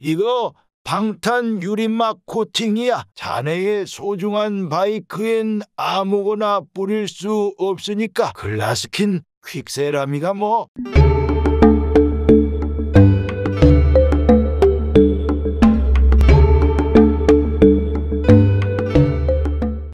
이거 방탄 유리막 코팅이야. 자네의 소중한 바이크엔 아무거나 뿌릴 수 없으니까 글라스킨 퀵세라미가 뭐.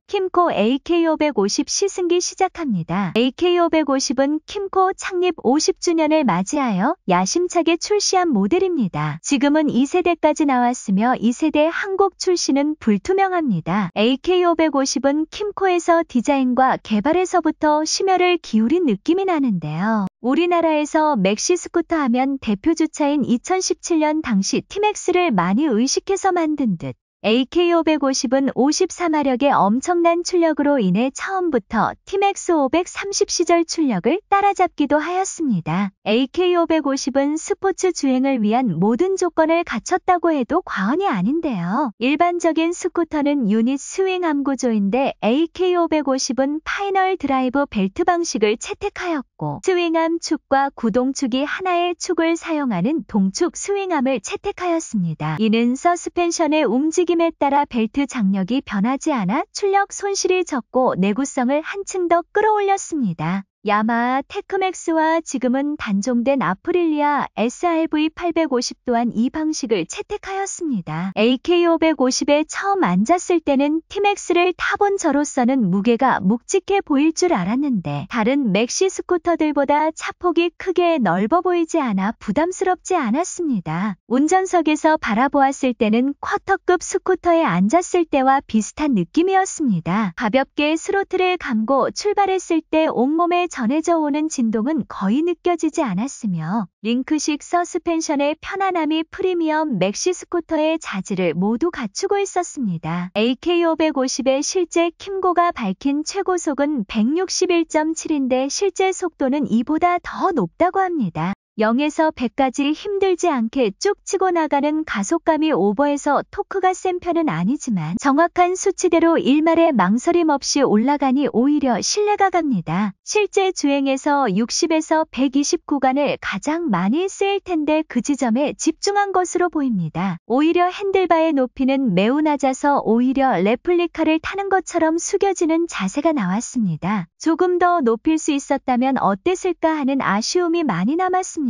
킴코 AK550 시승기 시작합니다. AK550은 킴코 창립 50주년을 맞이하여 야심차게 출시한 모델입니다. 지금은 2세대까지 나왔으며 2세대 한국 출시는 불투명합니다. AK550은 킴코에서 디자인과 개발에서부터 심혈을 기울인 느낌이 나는데요. 우리나라에서 맥시 스쿠터 하면 대표 주차인 2017년 당시 티맥스를 많이 의식해서 만든 듯 AK550은 54마력의 엄청난 출력으로 인해 처음부터 티맥스 530 시절 출력을 따라잡기도 하였습니다. AK550은 스포츠 주행을 위한 모든 조건을 갖췄다고 해도 과언이 아닌데요. 일반적인 스쿠터는 유닛 스윙암 구조인데 AK550은 파이널 드라이브 벨트 방식을 채택하였고 스윙암 축과 구동축이 하나의 축을 사용하는 동축 스윙암을 채택하였습니다. 이는 서스펜션의 움직임에 따라 벨트 장력이 변하지 않아 출력 손실이 적고 내구성을 한층 더 끌어올렸습니다. 야마하 테크맥스와 지금은 단종된 아프릴리아 SRV850 또한 이 방식을 채택하였습니다. AK550에 처음 앉았을 때는 티맥스를 타본 저로서는 무게가 묵직해 보일 줄 알았는데 다른 맥시 스쿠터들보다 차폭이 크게 넓어 보이지 않아 부담스럽지 않았습니다. 운전석에서 바라보았을 때는 쿼터급 스쿠터에 앉았을 때와 비슷한 느낌이었습니다. 가볍게 스로틀을 감고 출발했을 때 온몸에 전해져 오는 진동은 거의 느껴지지 않았으며 링크식 서스펜션의 편안함이 프리미엄 맥시 스쿠터의 자질을 모두 갖추고 있었습니다. AK550의 실제 킴고가 밝힌 최고속은 161.7인데 실제 속도는 이보다 더 높다고 합니다. 0에서 100까지 힘들지 않게 쭉 치고 나가는 가속감이 오버해서 토크가 센 편은 아니지만 정확한 수치대로 일말의 망설임 없이 올라가니 오히려 신뢰가 갑니다. 실제 주행에서 60에서 120 구간을 가장 많이 쓰일 텐데 그 지점에 집중한 것으로 보입니다. 오히려 핸들바의 높이는 매우 낮아서 오히려 레플리카를 타는 것처럼 숙여지는 자세가 나왔습니다. 조금 더 높일 수 있었다면 어땠을까 하는 아쉬움이 많이 남았습니다.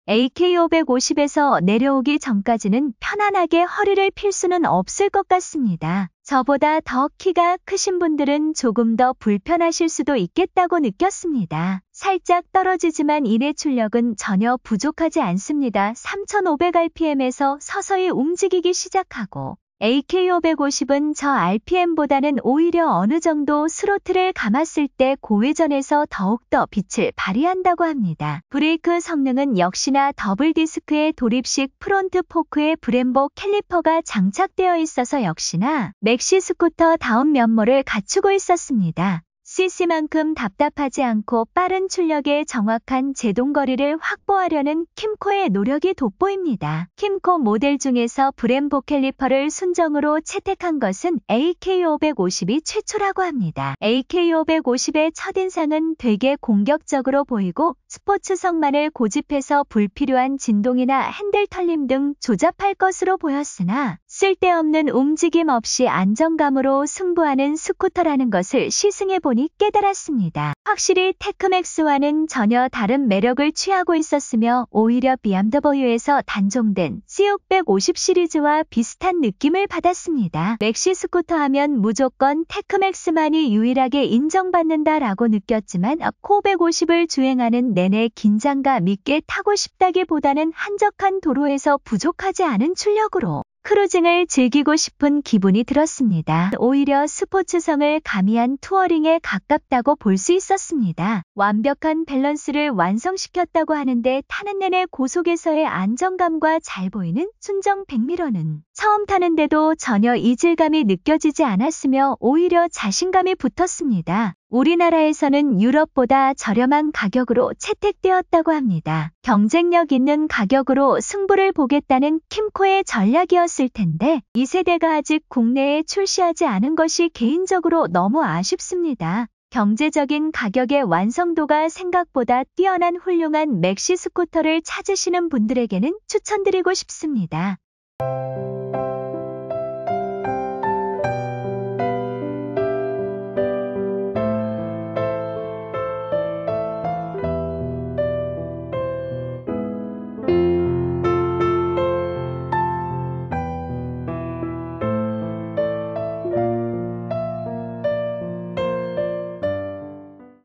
AK550에서 내려오기 전까지는 편안하게 허리를 필 수는 없을 것 같습니다. 저보다 더 키가 크신 분들은 조금 더 불편하실 수도 있겠다고 느꼈습니다. 살짝 떨어지지만 이내 출력은 전혀 부족하지 않습니다. 3500rpm에서 서서히 움직이기 시작하고 AK550은 저 RPM보다는 오히려 어느 정도 스로틀을 감았을 때 고회전에서 더욱더 빛을 발휘한다고 합니다. 브레이크 성능은 역시나 더블 디스크의 도립식 프론트 포크에 브렘보 캘리퍼가 장착되어 있어서 역시나 맥시 스쿠터 다운 면모를 갖추고 있었습니다. CC만큼 답답하지 않고 빠른 출력에 정확한 제동거리를 확보하려는 킴코의 노력이 돋보입니다. 킴코 모델 중에서 브렘보 캘리퍼를 순정으로 채택한 것은 AK550이 최초라고 합니다. AK550의 첫인상은 되게 공격적으로 보이고 스포츠성만을 고집해서 불필요한 진동이나 핸들 털림 등 조잡할 것으로 보였으나 쓸데없는 움직임 없이 안정감으로 승부하는 스쿠터라는 것을 시승해보니 깨달았습니다. 확실히 테크맥스와는 전혀 다른 매력을 취하고 있었으며 오히려 BMW에서 단종된 C650 시리즈와 비슷한 느낌을 받았습니다. 맥시 스쿠터 하면 무조건 테크맥스만이 유일하게 인정받는다라고 느꼈지만 코550을 주행하는 내내 긴장감 있게 타고 싶다기보다는 한적한 도로에서 부족하지 않은 출력으로 크루징을 즐기고 싶은 기분이 들었습니다. 오히려 스포츠성을 가미한 투어링에 가깝다고 볼 수 있었습니다. 완벽한 밸런스를 완성시켰다고 하는데 타는 내내 고속에서의 안정감과 잘 보이는 순정 백미러는 처음 타는데도 전혀 이질감이 느껴지지 않았으며 오히려 자신감이 붙었습니다. 우리나라에서는 유럽보다 저렴한 가격으로 채택되었다고 합니다. 경쟁력 있는 가격으로 승부를 보겠다는 킴코의 전략이었을 텐데 2세대가 아직 국내에 출시하지 않은 것이 개인적으로 너무 아쉽습니다. 경제적인 가격의 완성도가 생각보다 뛰어난 훌륭한 맥시 스쿠터를 찾으시는 분들에게는 추천드리고 싶습니다.